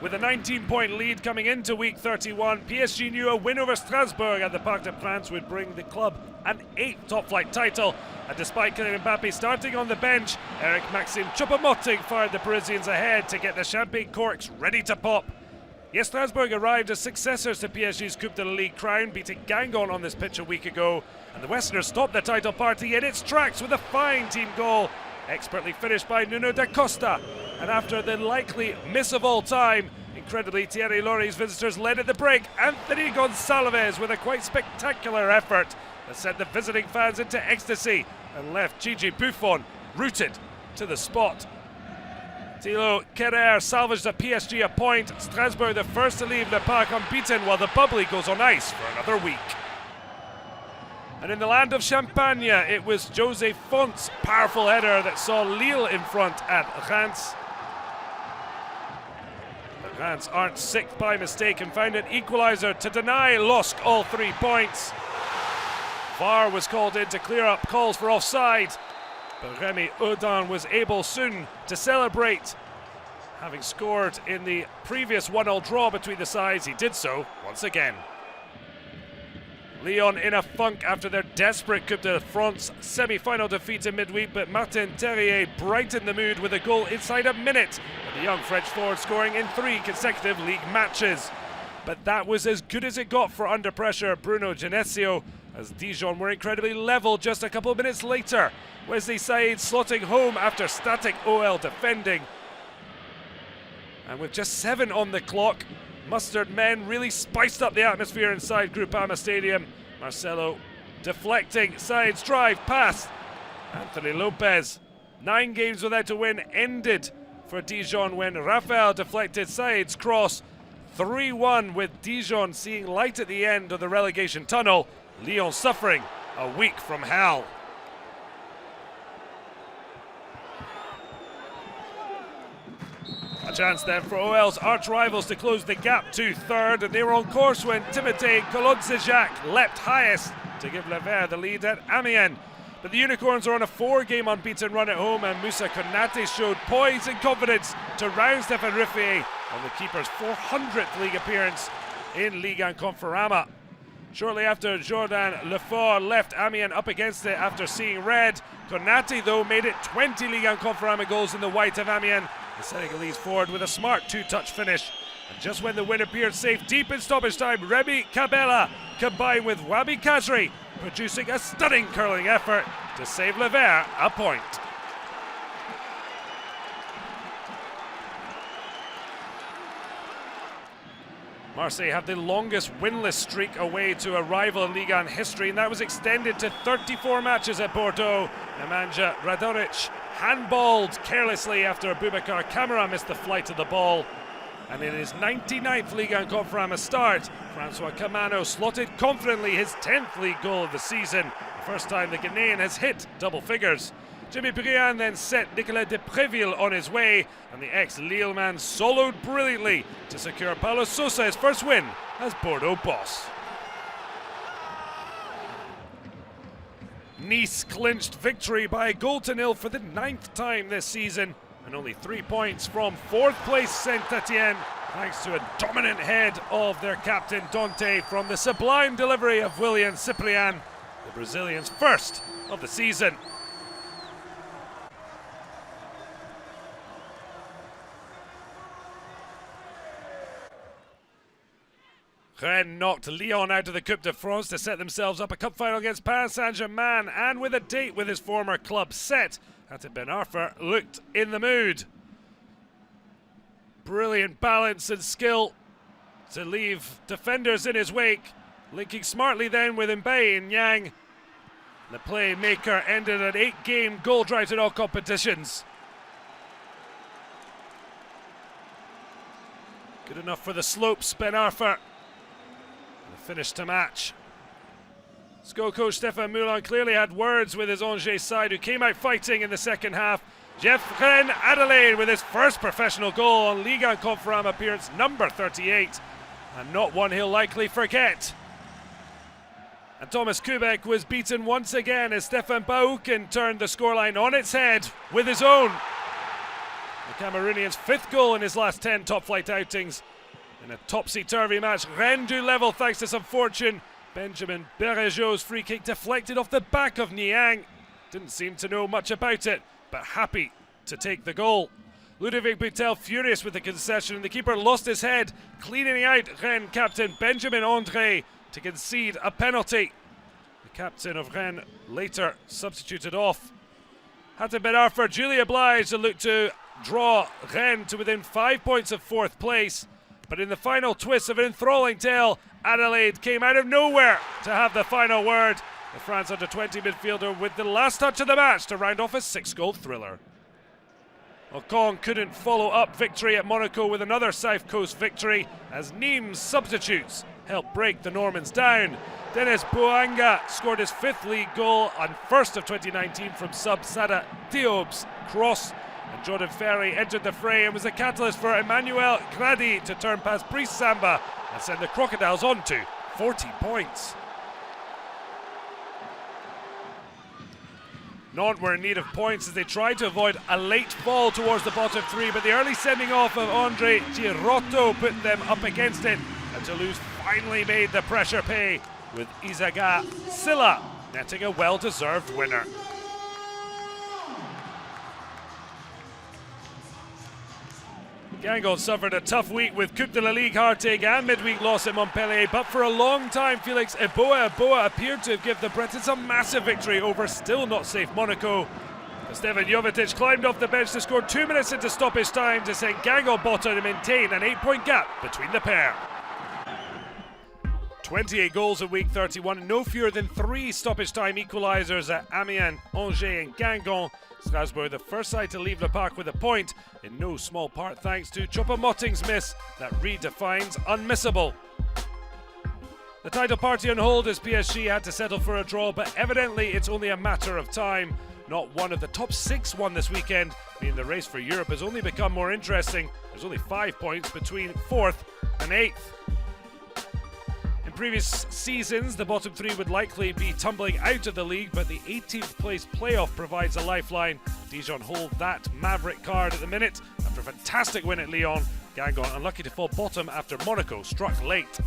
With a 19-point lead coming into week 31, PSG knew a win over Strasbourg at the Parc des Princes would bring the club an 8th top-flight title. And despite Kylian Mbappe starting on the bench, Eric-Maxime Choupo-Moting fired the Parisians ahead to get the champagne corks ready to pop. Yes, Strasbourg arrived as successors to PSG's Coupe de la Ligue crown, beating Guingamp on this pitch a week ago. And the Westerners stopped the title party in its tracks with a fine team goal, expertly finished by Nuno da Costa. And after the likely miss of all time, incredibly Thierry Laurey's visitors led at the break. Anthony Gonçalves with a quite spectacular effort that sent the visiting fans into ecstasy and left Gigi Buffon rooted to the spot. Thilo Kehrer salvaged the PSG a point. Strasbourg the first to leave the park unbeaten, while the bubbly goes on ice for another week. And in the land of Champagne, it was Jose Font's powerful header that saw Lille in front at Reims. The Reims aren't sick by mistake and found an equaliser to deny LOSC all 3 points. VAR was called in to clear up calls for offside, but Remy Audin was able soon to celebrate. Having scored in the previous 1-1 draw between the sides, he did so once again. Lyon in a funk after their desperate Coupe de France semi-final defeat in midweek, but Martin Terrier brightened the mood with a goal inside a minute, with the young French forward scoring in 3 consecutive league matches. But that was as good as it got for under pressure Bruno Genesio, as Dijon were incredibly level just a couple of minutes later. Wesley Saïd slotting home after static OL defending. And with just 7 on the clock, Mustard men really spiced up the atmosphere inside Groupama Stadium. Marcelo deflecting, Saïd's drive past Anthony Lopez. 9 games without a win ended for Dijon when Raphael deflected Saïd's cross. 3-1 with Dijon seeing light at the end of the relegation tunnel. Lyon suffering a week from hell. A chance then for OL's arch-rivals to close the gap to third, and they were on course when Timothée Kolodzejac leapt highest to give Le Vert the lead at Amiens. But the Unicorns are on a 4-game unbeaten run at home, and Moussa Konaté showed poise and confidence to round Stéphane Ruffier on the keeper's 400th league appearance in Ligue and Conforama. Shortly after, Jordan Lefort left Amiens up against it after seeing red. Konaté, though, made it 20 Ligue and Conforama goals in the white of Amiens. The Senegalese forward with a smart 2-touch finish. And just when the win appeared safe deep in stoppage time, Remy Cabella combined with Wabi Kazri, producing a stunning curling effort to save Le Vert a point. Marseille have the longest winless streak away to a rival in Ligue 1 history, and that was extended to 34 matches at Bordeaux. Nemanja Radonic handballed carelessly after Boubacar Camara missed the flight of the ball. And in his 99th Ligue 1 Conforama start, François KAMANO slotted confidently his 10th league goal of the season, the first time the Ghanaian has hit double figures. Jimmy Briand then set Nicolas de Préville on his way, and the ex-Lille man soloed brilliantly to secure Paulo Sousa his first win as Bordeaux boss. Nice clinched victory by a 1-0 for the 9th time this season, and only 3 points from 4th place Saint-Etienne, thanks to a dominant head of their captain Dante from the sublime delivery of William Cyprien, the Brazilian's first of the season. Rennes knocked Lyon out of the Coupe de France to set themselves up a cup final against Paris Saint-Germain, and with a date with his former club set, Hatem Ben Arfa looked in the mood. Brilliant balance and skill to leave defenders in his wake, linking smartly then with Mbaye and Yang. The playmaker ended an 8-game goal drought in all competitions. Good enough for the slopes, Ben Arfa. Finish to match. SCO coach Stéphane Moulin clearly had words with his Angers side, who came out fighting in the second half. Jeff REINE-ADELAIDE with his first professional goal on Ligue and Conforama appearance number 38, and not one he'll likely forget. And Thomas Kubek was beaten once again as Stefan Bauken turned the scoreline on its head with his own. The Cameroonian's 5th goal in his last 10 top-flight outings. In a topsy-turvy match, Rennes do level thanks to some fortune. Benjamin Bergeau's free kick deflected off the back of Niang. Didn't seem to know much about it, but happy to take the goal. Ludovic Butel furious with the concession, and the keeper lost his head, cleaning out Rennes captain Benjamin André to concede a penalty. The captain of Rennes later substituted off. Hatem Ben Arfa duly obliged to look to draw Rennes to within 5 points of 4th place. But in the final twist of an enthralling tale, Adelaide came out of nowhere to have the final word. The France under-20 midfielder with the last touch of the match to round off a 6-goal thriller. Well, Caen couldn't follow up victory at Monaco with another South Coast victory as Nîmes substitutes helped break the Normans down. Denis Bouanga scored his 5th league goal and 1st of 2019 from sub Sada Diob's cross. And Jordan Ferry entered the fray and was the catalyst for Emmanuel Grady to turn past Brice Samba and send the Crocodiles on to 40 points. Nantes were in need of points as they tried to avoid a late fall towards the bottom 3, but the early sending off of Andre Girotto put them up against it, and Toulouse finally made the pressure pay, with Izaga Silla netting a well-deserved winner. Guingamp suffered a tough week with Coupe de la Ligue heartache and midweek loss at Montpellier, but for a long time Felix Eboa appeared to have given the Bretons a massive victory over still not safe Monaco. Stevan Jovetic climbed off the bench to score 2 minutes into stoppage time to send Guingamp bottom to maintain an 8-point gap between the pair. 28 goals in week 31, no fewer than 3 stoppage time equalisers at Amiens, Angers and Guingamp. Strasbourg the first side to leave Le Parc with a point, in no small part thanks to Choupo-Moting's miss that redefines unmissable. The title party on hold as PSG had to settle for a draw, but evidently it's only a matter of time. Not one of the top 6 won this weekend, meaning the race for Europe has only become more interesting. There's only 5 points between 4th and 8th. In previous seasons, the bottom 3 would likely be tumbling out of the league, but the 18th place playoff provides a lifeline. Dijon hold that maverick card at the minute after a fantastic win at Lyon. Guingamp unlucky to fall bottom after Monaco struck late.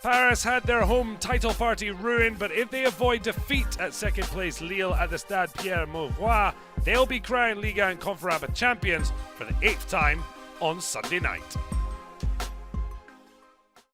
Paris had their home title party ruined, but if they avoid defeat at 2nd place Lille at the Stade Pierre-Mauroy, they'll be crowned Ligue and Conforama champions for the 8th time on Sunday night.